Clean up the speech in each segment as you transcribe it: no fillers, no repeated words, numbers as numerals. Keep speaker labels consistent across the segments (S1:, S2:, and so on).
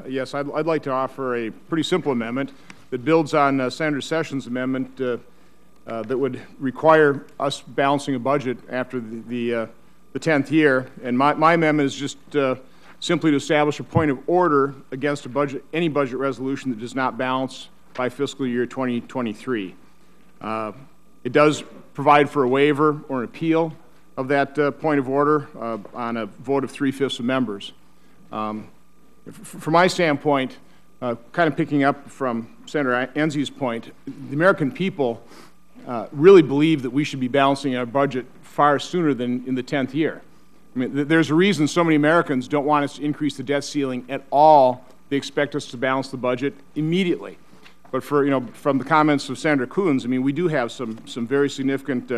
S1: Yes, I'd like to offer a pretty simple amendment that builds on Senator Sessions' amendment that would require us balancing a budget after the 10th year. And my amendment is just simply to establish a point of order against any budget resolution that does not balance by fiscal year 2023. It does provide for a waiver or an appeal of that point of order on a vote of 3/5 of members. From my standpoint, kind of picking up from Senator Enzi's point, the American people really believe that we should be balancing our budget far sooner than in the 10th year. I mean, there's a reason so many Americans don't want us to increase the debt ceiling at all. They expect us to balance the budget immediately. But from the comments of Senator Coons, I mean, we do have some very significant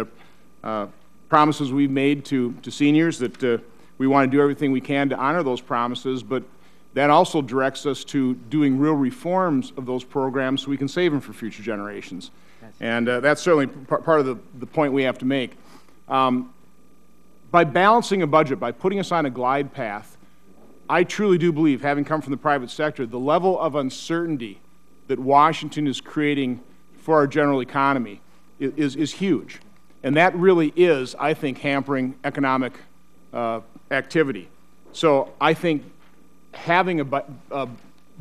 S1: promises we've made to seniors that we want to do everything we can to honor those promises, but that also directs us to doing real reforms of those programs so we can save them for future generations. And that's certainly part of the point we have to make. By balancing a budget, by putting us on a glide path, I truly do believe, having come from the private sector, the level of uncertainty that Washington is creating for our general economy is huge. And that really is, I think, hampering economic activity. So I think having a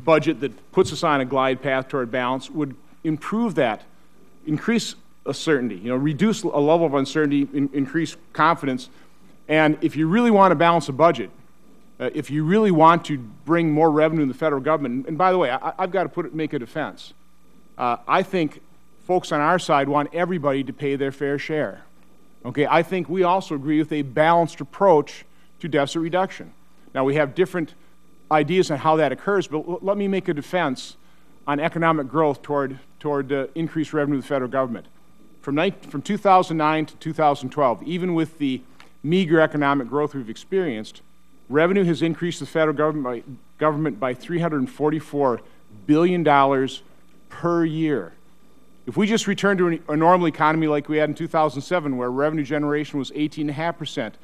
S1: budget that puts us on a glide path toward balance would improve that, increase certainty, reduce a level of uncertainty, increase confidence. And if you really want to balance a budget, if you really want to bring more revenue in the Federal Government, and by the way, I've got to make a defense. I think folks on our side want everybody to pay their fair share. Okay, I think we also agree with a balanced approach to deficit reduction. Now, we have different ideas on how that occurs, but let me make a defense on economic growth toward increased revenue to the Federal Government. From 2009 to 2012, even with the meager economic growth we've experienced, revenue has increased the Federal Government by $344 billion per year. If we just return to a normal economy like we had in 2007, where revenue generation was 18.5%,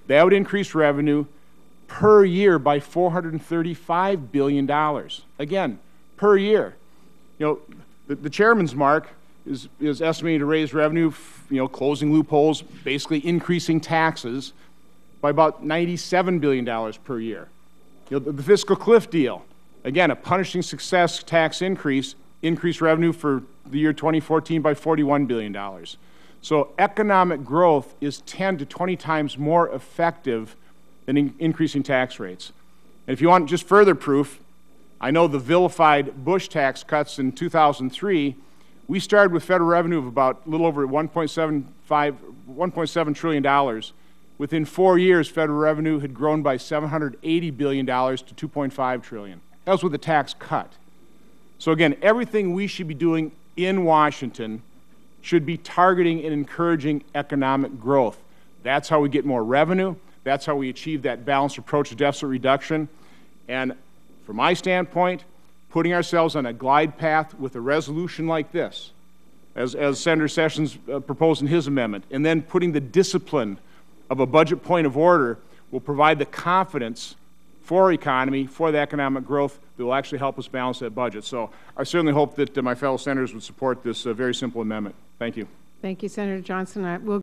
S1: that would increase revenue per year by $435 billion. Again, per year. The chairman's mark is estimated to raise revenue, closing loopholes, basically increasing taxes by about $97 billion per year. The fiscal cliff deal, again, a punishing success tax increased revenue for the year 2014 by $41 billion. So economic growth is 10 to 20 times more effective than increasing tax rates. And if you want just further proof, I know the vilified Bush tax cuts in 2003, we started with Federal revenue of about a little over $1.7 trillion. Within 4 years, Federal revenue had grown by $780 billion to $2.5 trillion. That was with a tax cut. So again, everything we should be doing in Washington should be targeting and encouraging economic growth. That's how we get more revenue. That's how we achieve that balanced approach to deficit reduction. And from my standpoint, putting ourselves on a glide path with a resolution like this, as Senator Sessions proposed in his amendment, and then putting the discipline of a budget point of order will provide the confidence for our economy, for the economic growth that will actually help us balance that budget. So I certainly hope that my fellow senators would support this very simple amendment. Thank you.
S2: Thank you, Senator Johnson.